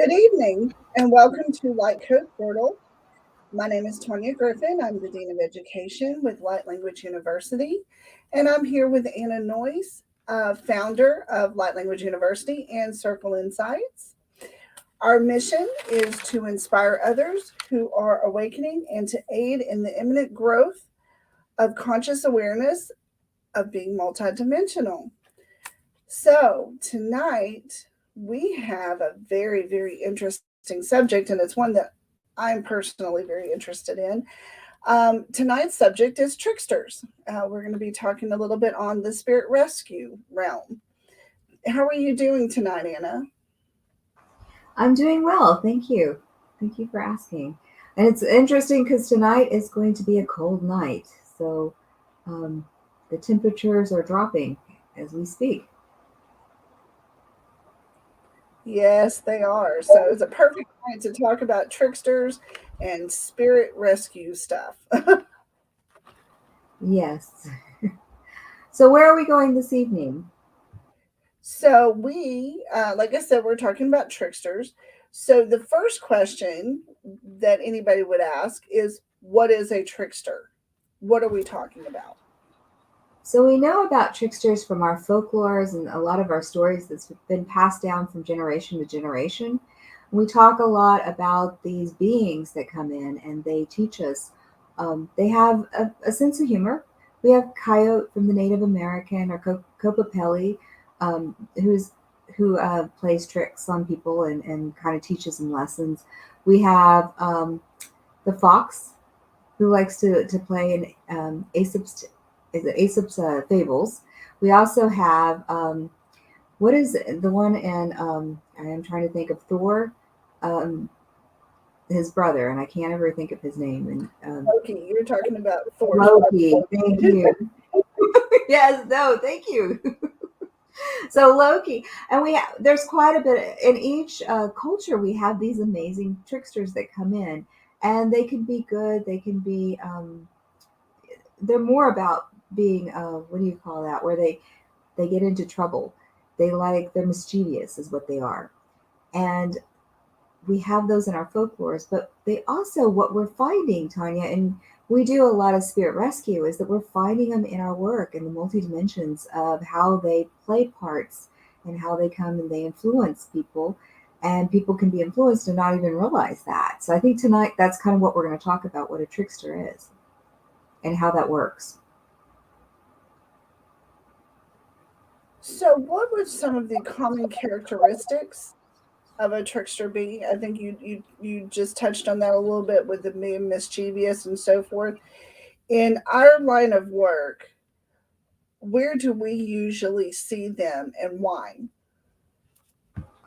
Good evening and welcome to Light Code Portal. My name is Tonya Griffin. I'm the Dean of Education with Light Language University, and I'm here with Anna Noyce, founder of Light Language University and Circle Insights. Our mission is to inspire others who are awakening and to aid in the imminent growth of conscious awareness of being multidimensional. So, tonight we have a very, very interesting subject, and it's one that I'm personally very interested in. Tonight's subject is tricksters. We're going to be talking a little bit on the spirit rescue realm. How are you doing tonight, Anna? I'm doing well, thank you. Thank you for asking. And it's interesting because tonight is going to be a cold night, so um, the temperatures are dropping as we speak. Yes, they are. So, it's a perfect night to talk about tricksters and spirit rescue stuff. Yes. So, where are we going this evening? So like I said, we're talking about tricksters. So the first question that anybody would ask is, what is a trickster? What are we talking about? So, we know about tricksters from our folklores and a lot of our stories that's been passed down from generation to generation. We talk a lot about these beings that come in and they teach us. They have a sense of humor. We have Coyote from the Native American or Copapelli, who plays tricks on people and kind of teaches them lessons. We have the fox who likes to play in Aesop's fables. We also have what is the one in I am trying to think of Thor, um, his brother, and I can't ever think of his name. And Loki, you're talking about Thor's Loki, thank you. Yes, no, thank you. So Loki, and there's quite a bit in each culture. We have these amazing tricksters that come in, and they can be good. They can be they're more about being what do you call that, where they get into trouble. They're mischievous is what they are. And we have those in our folklores, but they also, what we're finding, Tanya, and we do a lot of spirit rescue, is that we're finding them in our work in the multi dimensions of how they play parts and how they come and they influence people, and people can be influenced and not even realize that. So I think tonight that's kind of what we're going to talk about, what a trickster is and how that works. So what would some of the common characteristics of a trickster be? I think you just touched on that a little bit with the being mischievous and so forth. In our line of work, where do we usually see them and why?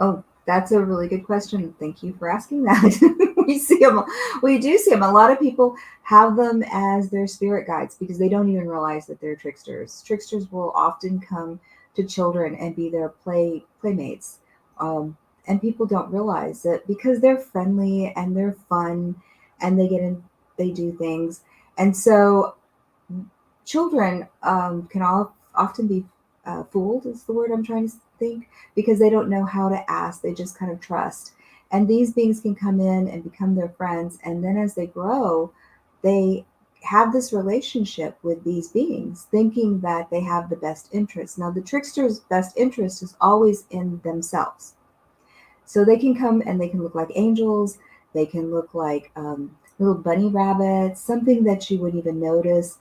Oh, that's a really good question. Thank you for asking that. we see them, we do see them. A lot of people have them as their spirit guides because they don't even realize that they're tricksters. Tricksters will often come to children and be their playmates, and people don't realize that because they're friendly and they're fun, and they do things, and so children often be fooled. Is the word I'm trying to think, because they don't know how to ask. They just kind of trust. And these beings can come in and become their friends. And then as they grow, they have this relationship with these beings, thinking that they have the best interest. Now, the trickster's best interest is always in themselves. So they can come and they can look like angels. They can look like little bunny rabbits, something that you wouldn't even notice,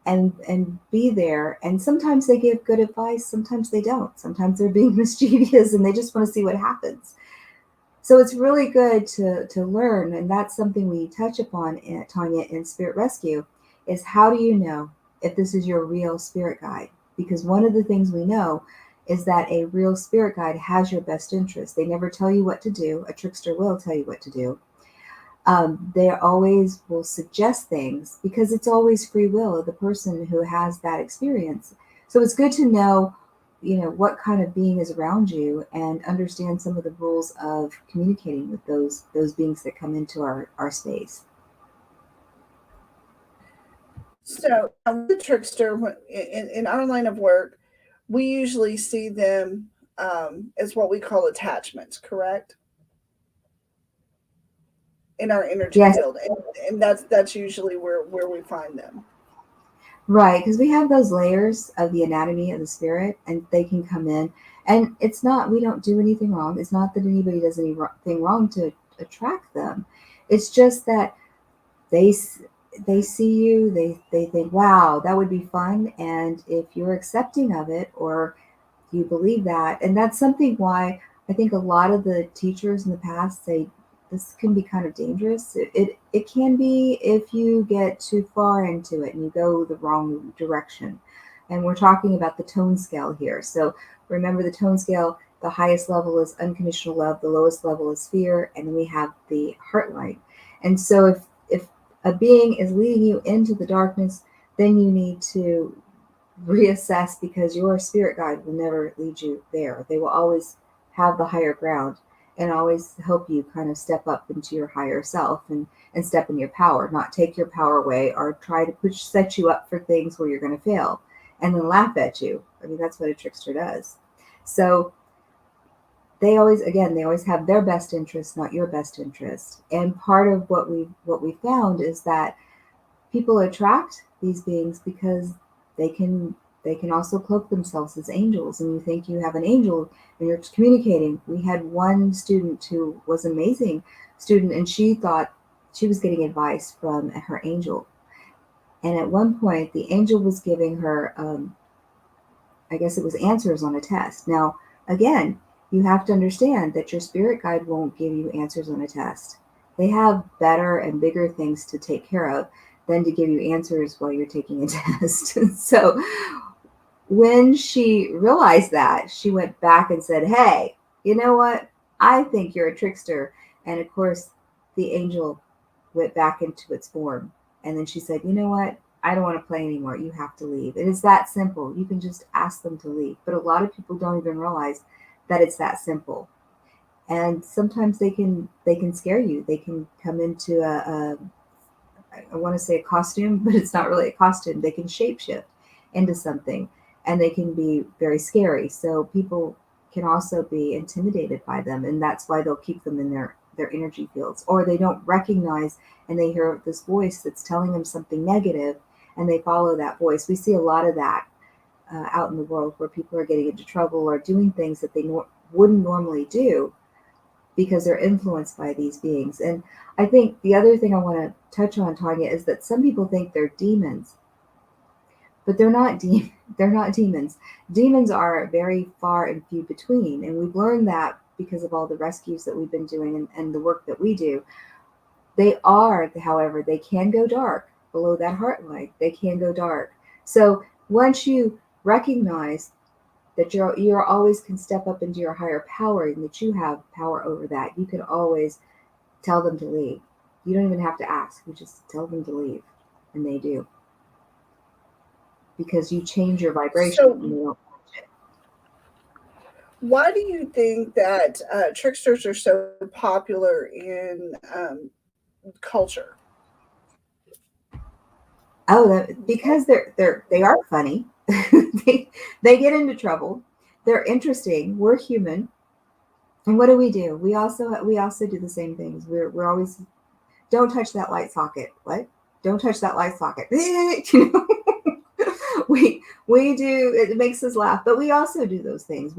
and be there. And sometimes they give good advice, sometimes they don't. Sometimes they're being mischievous and they just want to see what happens. So it's really good to learn, and that's something we touch upon, Tanya, in Spirit Rescue, is how do you know if this is your real spirit guide? Because one of the things we know is that a real spirit guide has your best interest. They never tell you what to do. A trickster will tell you what to do. They always will suggest things because it's always free will of the person who has that experience. So it's good to know, what kind of being is around you and understand some of the rules of communicating with those beings that come into our space. So with the trickster, in our line of work, we usually see them as what we call attachments, correct? in our energy Yes, field, and that's usually where we find them. right, because we have those layers of the anatomy of the spirit, and they can come in. And it's not, we don't do anything wrong. It's not that anybody does anything wrong to attract them. It's just that they they see you, they think, wow, that would be fun. And if you're accepting of it, or you believe that, and that's something why I think a lot of the teachers in the past say this can be kind of dangerous. It can be if you get too far into it and you go the wrong direction. And we're talking about the tone scale here. So remember the tone scale, the highest level is unconditional love, the lowest level is fear, and then we have the heart light. And so if a being is leading you into the darkness, then you need to reassess, because your spirit guide will never lead you there. They will always have the higher ground and always help you kind of step up into your higher self, and step in your power, not take your power away or try to set you up for things where you're going to fail and then laugh at you. I mean, that's what a trickster does. So they always, again, they always have their best interest, not your best interest. And part of what we found is that people attract these beings because they can they can also cloak themselves as angels, and you think you have an angel and you're communicating. We had one student who was an amazing student, and she thought she was getting advice from her angel. And at one point the angel was giving her, I guess it was answers on a test. Now, again, you have to understand that your spirit guide won't give you answers on a test. They have better and bigger things to take care of than to give you answers while you're taking a test. So when she realized that, she went back and said, hey, you know what? I think you're a trickster. And of course, the angel went back into its form. And then she said, you know what? I don't want to play anymore. You have to leave. It is that simple. You can just ask them to leave. But a lot of people don't even realize that it's that simple. And sometimes they can scare you. They can come into I want to say a costume, but it's not really a costume. They can shapeshift into something, and they can be very scary. So people can also be intimidated by them, and that's why they'll keep them in their energy fields, or they don't recognize, and they hear this voice that's telling them something negative, and they follow that voice. We see a lot of that out in the world, where people are getting into trouble or doing things that they wouldn't normally do because they're influenced by these beings. And I think the other thing I want to touch on, Tanya, is that some people think they're demons, but they're not they're not demons. Demons are very far and few between, and we've learned that because of all the rescues that we've been doing, and the work that we do. They are, however, they can go dark below that heart light. They can go dark. So once you recognize that you're always can step up into your higher power, and that you have power over that, you can always tell them to leave. You don't even have to ask. You just tell them to leave, and they do, because you change your vibration and So, you don't. why do you think that tricksters are so popular in culture? Oh, because they are funny. They get into trouble. They're interesting. We're human. And what do? We also do the same things. We're always, don't touch that light socket. What? Don't touch that light socket. You know? we do, it makes us laugh, but we also do those things.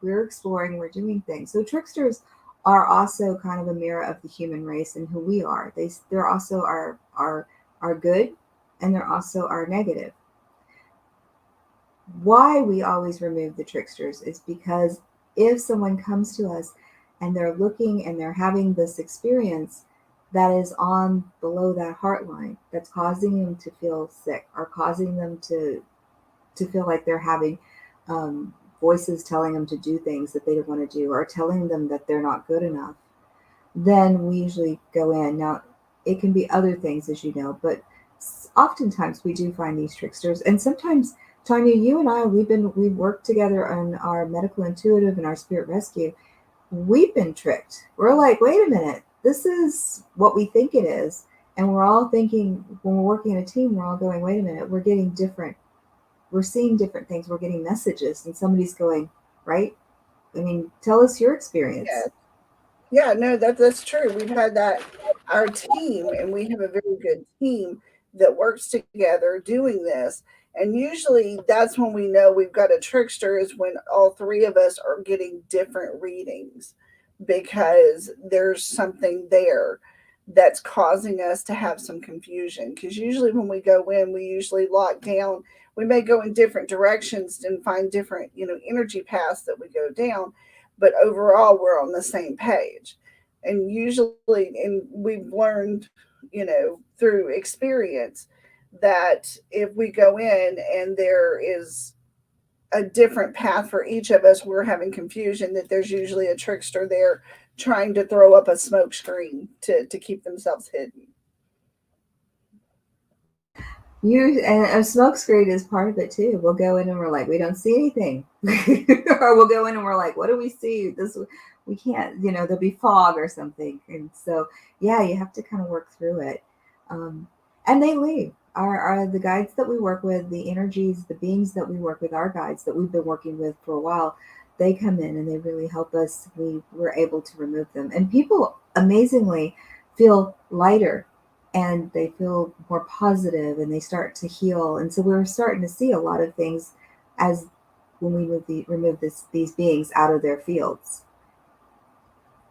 We're exploring, we're doing things. So tricksters are also kind of a mirror of the human race and who we are. They're also our good, and they're also our negative. Why we always remove the tricksters is because if someone comes to us and they're looking and they're having this experience that is on below that heart line, that's causing them to feel sick, or causing them to feel like they're having voices telling them to do things that they don't want to do, or telling them that they're not good enough, then we usually go in. Now, it can be other things, as you know, but oftentimes we do find these tricksters. And sometimes, Tanya, you and I, we've worked together on our medical intuitive and our spirit rescue. We've been tricked. We're like, wait a minute, this is what we think it is. And we're all thinking, when we're working in a team, we're all going, wait a minute, we're getting different, we're seeing different things, we're getting messages, and somebody's going, right? I mean, tell us your Yeah, experience. yeah, no, that's true. We've had that our team, and we have a very good team that works together doing this. And usually that's when we know we've got a trickster, is when all three of us are getting different readings, because there's something there that's causing us to have some confusion. Because usually when we go in, we usually lock down. We may go in different directions and find different, energy paths that we go down, but overall we're on the same page. And usually, and we've learned, through experience, that if we go in and there is a different path for each of us, we're having confusion, that there's usually a trickster there trying to throw up a smoke screen to keep themselves hidden. You and a smoke screen is part of it too. We'll go in and we're like, we don't see anything, or we'll go in and we're like, what do we see? This we can't. There'll be fog or something, and so yeah, you have to kind of work through it. Um, and they leave. Are the guides that we work with, the energies, the beings that we work with, our guides that we've been working with for a while, they come in and they really help us. We were able to remove them, and people amazingly feel lighter and they feel more positive and they start to heal. And so we're starting to see a lot of things as when we remove these beings out of their fields.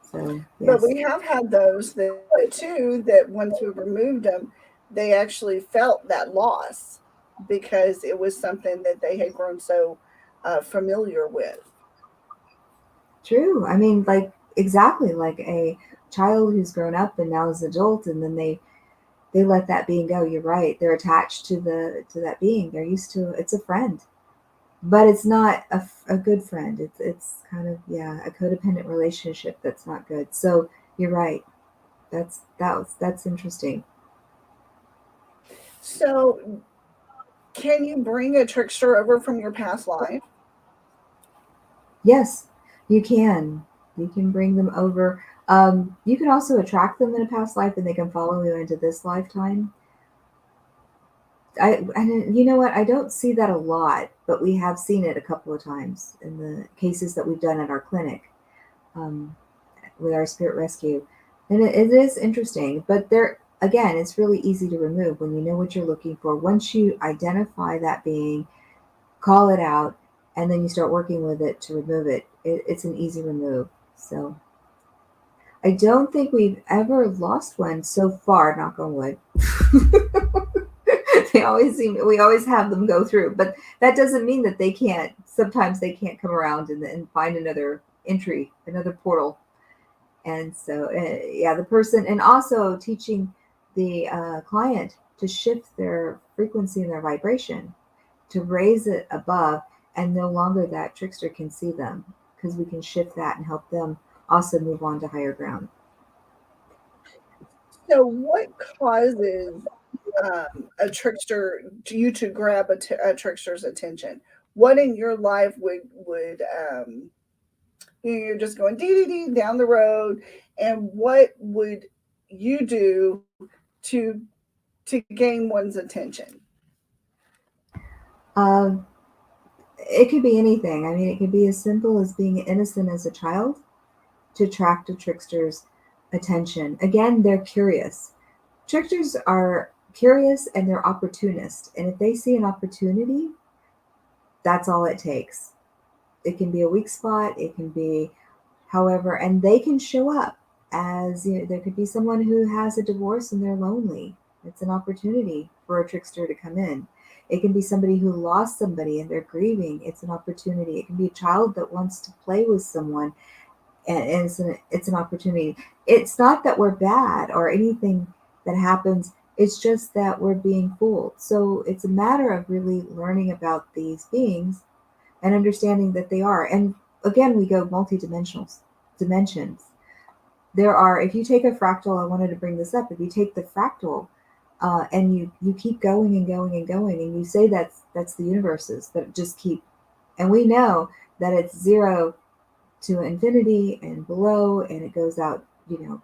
So But yes, we have had those that too, that once we removed them, they actually felt that loss, because it was something that they had grown so familiar with. true. I mean, like exactly like a child who's grown up and now is an adult, and then they let that being go. You're right. They're attached to that being. They're used to it's a friend, but it's not a good friend. It's kind of yeah a codependent relationship that's not good. So you're right. That's interesting. So, can you bring a trickster over from your past life? Yes, you can. You can bring them over. You can also attract them in a past life, and they can follow you into this lifetime. And you know what? I don't see that a lot, but we have seen it a couple of times in the cases that we've done at our clinic um, with our spirit rescue, and it is interesting. But there again, it's really easy to remove when you know what you're looking for. Once you identify that being, call it out, and then you start working with it to remove it. It's an easy remove. So I don't think we've ever lost one so far. Knock on wood. We always have them go through, but that doesn't mean that they can't. Sometimes they can't come around and find another entry, another portal. And so, yeah, the person, and also teaching the client to shift their frequency and their vibration to raise it above, and no longer that trickster can see them because we can shift that and help them also move on to higher ground. So, what causes a trickster you to grab a trickster's attention? What in your life would you're just going dee dee dee down the road, and what would you do to gain one's attention? Um, it could be anything. I mean, it could be as simple as being innocent as a child to attract a trickster's attention. Again, they're curious. Tricksters are curious and they're opportunist. And if they see an opportunity, that's all it takes. It can be a weak spot, it can be however, and they can show up as there could be someone who has a divorce and they're lonely. It's an opportunity for a trickster to come in. It can be somebody who lost somebody and they're grieving. It's an opportunity. It can be a child that wants to play with someone, and it's an opportunity. It's not that we're bad or anything that happens. It's just that we're being fooled. So it's a matter of really learning about these beings and understanding that they are. And again, we go multi-dimensional dimensions. There are, if you take a fractal, I wanted to bring this up. If you take the fractal and you keep going and going and going, and you say that's the universes that just keep, and we know that it's zero to infinity and below, and it goes out,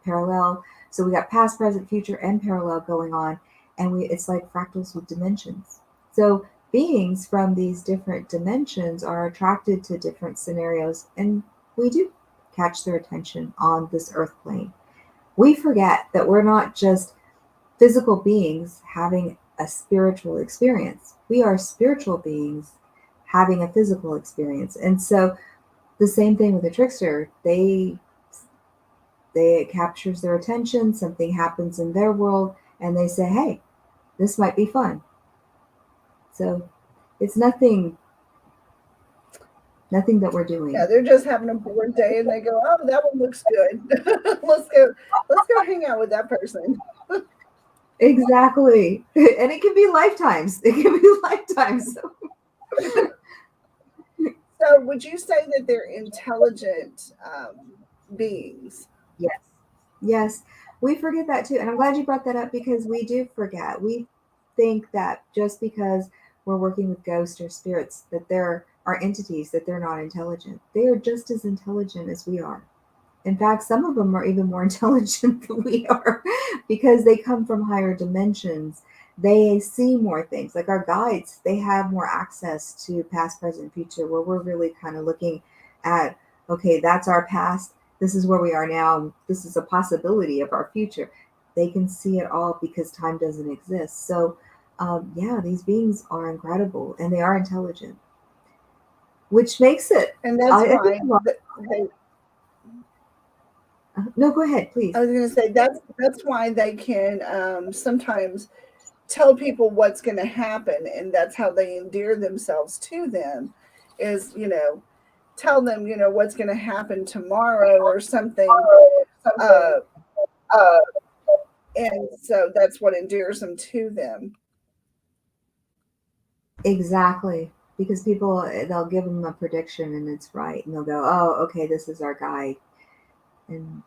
parallel. So we got past, present, future, and parallel going on, and it's like fractals with dimensions. So beings from these different dimensions are attracted to different scenarios, and we do catch their attention on this earth plane. We forget that we're not just physical beings having a spiritual experience. We are spiritual beings having a physical experience. And so the same thing with the trickster. It captures their attention, something happens in their world, and they say, hey, this might be fun. So it's nothing that we're doing. Yeah, they're just having a bored day and they go, oh, that one looks good. let's go hang out with that person. Exactly. And it can be lifetimes. It can be lifetimes. So would you say that they're intelligent beings? Yes. Yes. We forget that too. And I'm glad you brought that up because we do forget. We think that just because we're working with ghosts or spirits, that there are entities, that they're not intelligent. They are just as intelligent as we are. In fact, some of them are even more intelligent than we are because they come from higher dimensions. They see more things. Like our guides, they have more access to past, present, future, where we're really kind of looking at, okay, that's our past. This is where we are now. This is a possibility of our future. They can see it all because time doesn't exist. So, yeah, these beings are incredible and they are intelligent, which makes it. And that's I why think, no, go ahead, please. I was going to say that's why they can sometimes tell people what's going to happen, and that's how they endear themselves to them. Is tell them what's going to happen tomorrow or something, uh, and so that's what endears them to them. Exactly. Because people, they'll give them a prediction and it's right. And they'll go, oh, okay, this is our guide. And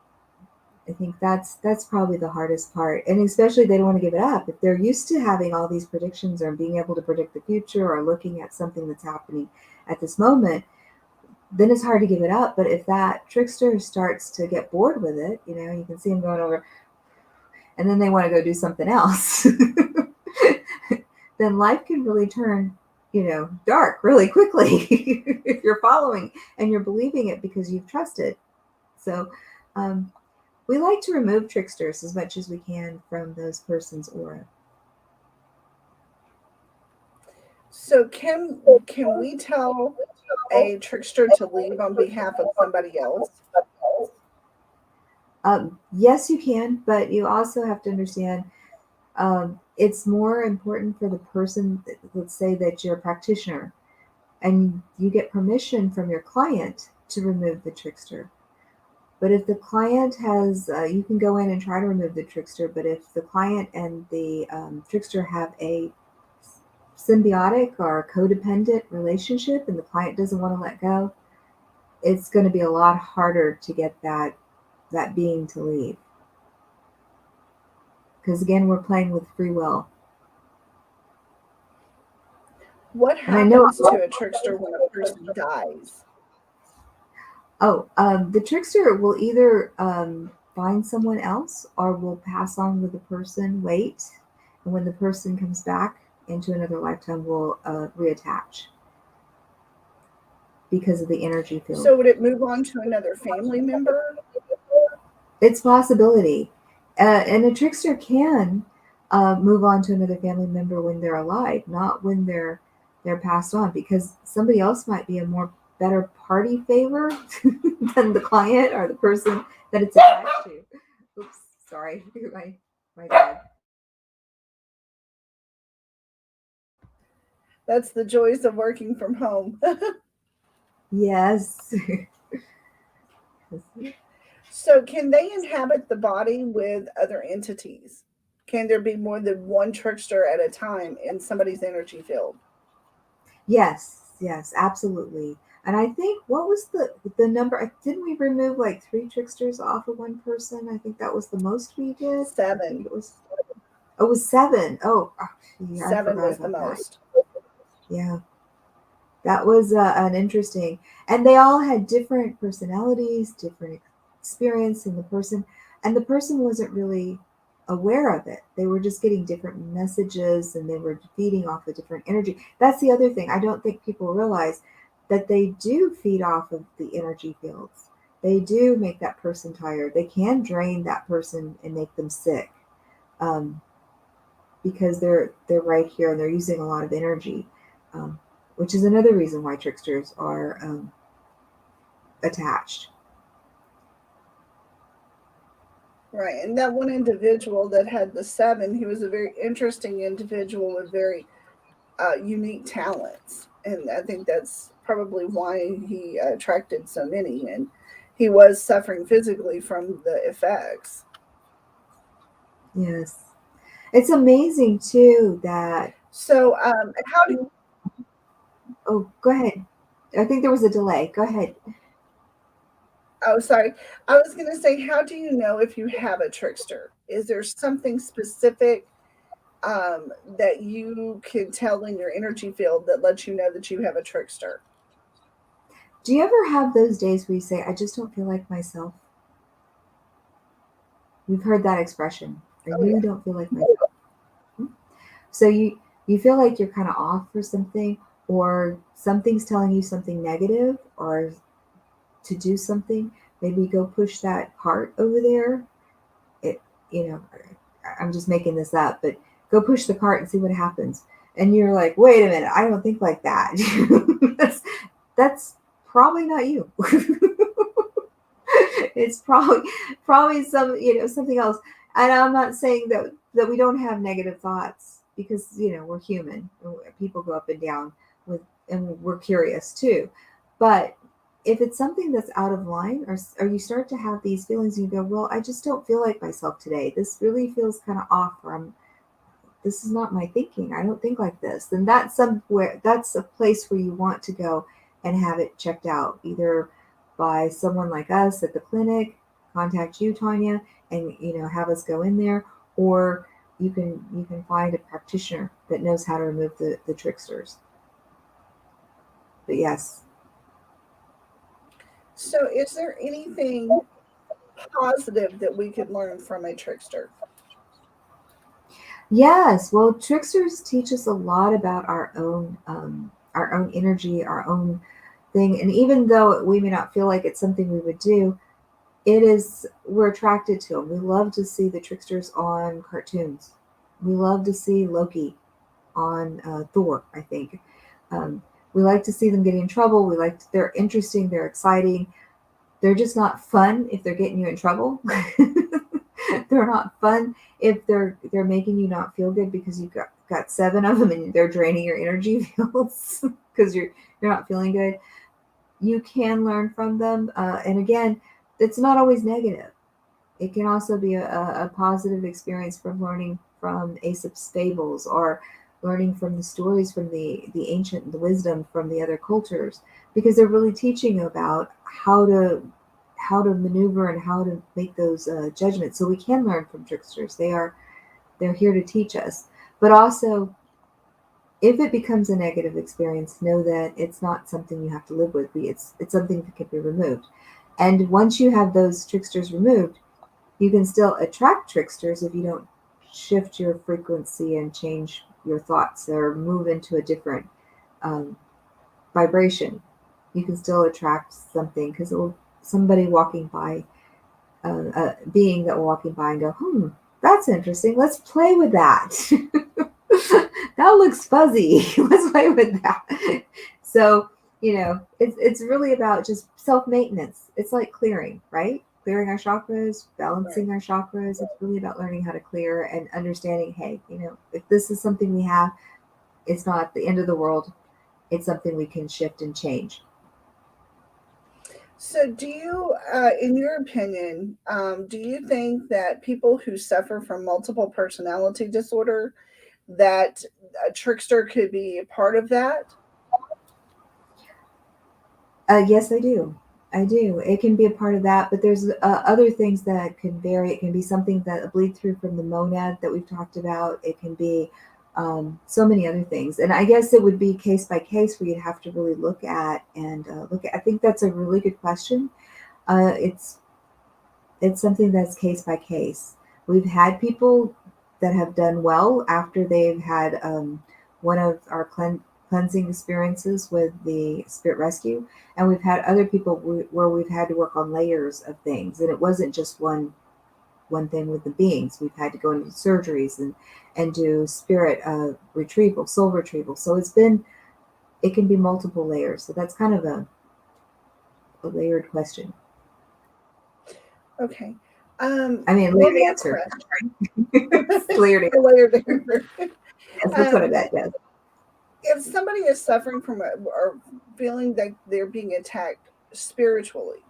I think that's probably the hardest part. And especially they don't want to give it up. If they're used to having all these predictions or being able to predict the future or looking at something that's happening at this moment, then it's hard to give it up. But if that trickster starts to get bored with it, you can see them going over, and then they want to go do something else. Then life can really turn, dark really quickly if you're following and you're believing it because you've trusted. So we like to remove tricksters as much as we can from those persons' aura. So can we tell a trickster to leave on behalf of somebody else? Yes, you can, but you also have to understand it's more important for the person, let's say that you're a practitioner and you get permission from your client to remove the trickster. But if the client has, you can go in and try to remove the trickster, but if the client and the trickster have a symbiotic or codependent relationship and the client doesn't want to let go, it's going to be a lot harder to get that being to leave. Because again, we're playing with free will. What happens to a trickster when a person dies? Oh, the trickster will either find someone else or will pass on with the person, wait, and when the person comes back into another lifetime, will reattach because of the energy field. So would it move on to another family member? It's a possibility. And a trickster can move on to another family member when they're alive, not when they're passed on, because somebody else might be a more better party favor than the client or the person that it's attached to. Oops, sorry, my dad. That's the joys of working from home. Yes. So can they inhabit the body with other entities? Can there be more than one trickster at a time in somebody's energy field? Yes, absolutely. And I think what was the number? Didn't we remove like 3 tricksters off of one person? I think that was the most we did. I think 7. it was. Oh, it was 7. Oh, yeah, I 7 forgot was the about that. most. Yeah, that was an interesting. And they all had different personalities, different experience in the person, and the person wasn't really aware of it. They were just getting different messages and they were feeding off a different energy. That's the other thing. I don't think people realize that they do feed off of the energy fields. They do make that person tired. They can drain that person and make them sick, um, because they're right here and they're using a lot of energy, um, which is another reason why tricksters are attached. Right. And that one individual that had the seven, he was a very interesting individual with very unique talents. And I think that's probably why he attracted so many. And he was suffering physically from the effects. Yes, it's amazing too that. So, how do Oh, go ahead. I think there was a delay. Go ahead. Oh, sorry. I was going to say, how do you know if you have a trickster? Is there something specific that you can tell in your energy field that lets you know that you have a trickster? Do you ever have those days where you say, I just don't feel like myself? You've heard that expression. I Oh, yeah. really don't feel like myself. So you feel like you're kind of off for something, or something's telling you something negative, or to do something. Maybe go push that cart over there. It, you know, I'm just making this up, but go push the cart and see what happens. And you're like, wait a minute, I don't think like that. That's probably not you. It's probably something else. And I'm not saying that we don't have negative thoughts, because we're human. People go up and down with, and we're curious too. But if it's something that's out of line, or you start to have these feelings and you go, well, I just don't feel like myself today, this really feels kind of off, or this is not my thinking, I don't think like this, then that's a place where you want to go and have it checked out, either by someone like us at the clinic, contact you, Tanya, and have us go in there, or you can find a practitioner that knows how to remove the tricksters. But yes. So, is there anything positive that we could learn from a trickster? Yes, well, tricksters teach us a lot about our own energy, our own thing, and even though we may not feel like it's something we would do, we're attracted to them. We love to see the tricksters on cartoons. We love to see Loki on Thor, I think. Um, we like to see them get in trouble. They're interesting. They're exciting. They're just not fun if they're getting you in trouble. They're not fun if they're making you not feel good, because you've got seven of them and they're draining your energy fields because you're not feeling good. You can learn from them, and again, it's not always negative. It can also be a positive experience from learning from Aesop's fables, or learning from the stories from the ancient, the wisdom from the other cultures, because they're really teaching you about how to maneuver and how to make those judgments. So we can learn from tricksters. They're here to teach us, but also, if it becomes a negative experience, know that it's not something you have to live with. It's something that can be removed. And once you have those tricksters removed, you can still attract tricksters if you don't shift your frequency and change your thoughts, or move into a different um, vibration. You can still attract something, because somebody walking by, a being that will walking by and go, that's interesting. Let's play with that. That looks fuzzy. Let's play with that. So, it's really about just self maintenance. It's like clearing, right? Clearing our chakras, Right. balancing our chakras. It's really about learning how to clear and understanding, hey, if this is something we have, it's not the end of the world. It's something we can shift and change. So, in your opinion, do you think that people who suffer from multiple personality disorder, that a trickster could be a part of that? Yes, I do. I do. It can be a part of that, but there's other things that can vary. It can be something that bleed through from the monad that we've talked about. It can be so many other things, and I guess it would be case by case, where you'd have to really look at and look at. I think that's a really good question. It's something that's case by case. We've had people that have done well after they've had one of our cleansing experiences with the spirit rescue, and we've had other people where we've had to work on layers of things, and it wasn't just one thing with the beings. We've had to go into surgeries and do spirit retrieval, soul retrieval. So it can be multiple layers. So that's kind of a layered question. Okay. I mean, One layered more answer. question. Layered answer. Layered answer. Yes, that's what I meant. Yes. If somebody is suffering from or feeling that they're being attacked spiritually,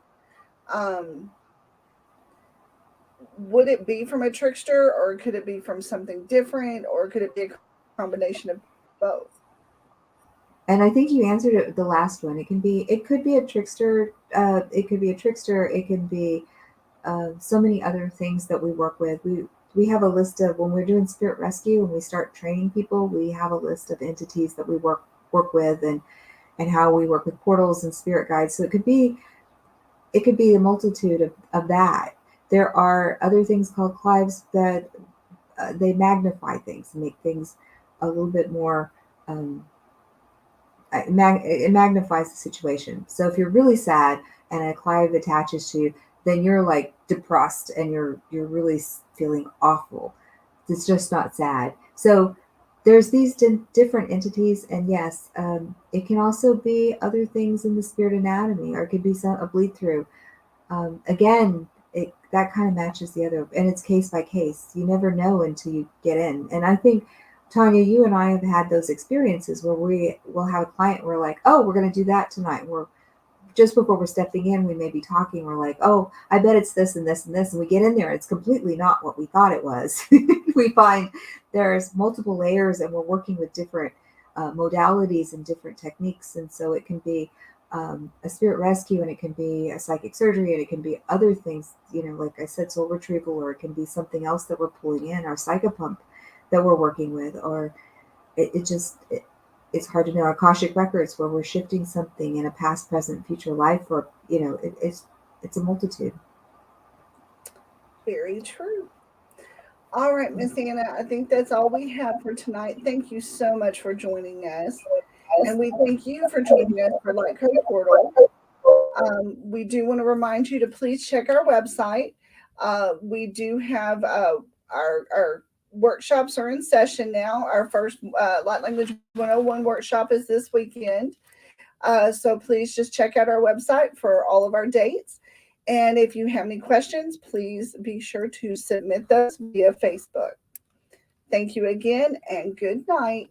um, would it be from a trickster, or could it be from something different, or could it be a combination of both? And I think you answered it, the last one. It could be a trickster. It could be a trickster. It can be so many other things that we work with. We have a list of, when we're doing spirit rescue and we start training people, we have a list of entities that we work with, and how we work with portals and spirit guides. So it could be a multitude of that. There are other things called clives that they magnify things and make things a little bit more. It magnifies the situation. So if you're really sad and a client attaches to you, then you're like depressed and you're really feeling awful. It's just not sad. So there's these different entities, and yes, it can also be other things in the spirit anatomy, or it could be a bleed through. Again, that kind of matches the other, and it's case by case. You never know until you get in. And I think, Tanya, you and I have had those experiences where we will have a client, we're like, oh, we're going to do that tonight. We're just before we're stepping in, we may be talking. We're like, oh, I bet it's this and this and this. And we get in there, it's completely not what we thought it was. We find there's multiple layers, and we're working with different modalities and different techniques. And so it can be a spirit rescue, and it can be a psychic surgery, and it can be other things, like I said, soul retrieval, or it can be something else that we're pulling in, our psychopump that we're working with, or it's hard to know. Akashic records, where we're shifting something in a past, present, future life, or it's a multitude. Very true. All right, Miss Anna, I think that's all we have for tonight. Thank you so much for joining us. And we thank you for joining us for Light Code Portal. We do want to remind you to please check our website. We do have our workshops are in session now. Our first Light Language 101 workshop is this weekend. So please just check out our website for all of our dates. And if you have any questions, please be sure to submit those via Facebook. Thank you again, and good night.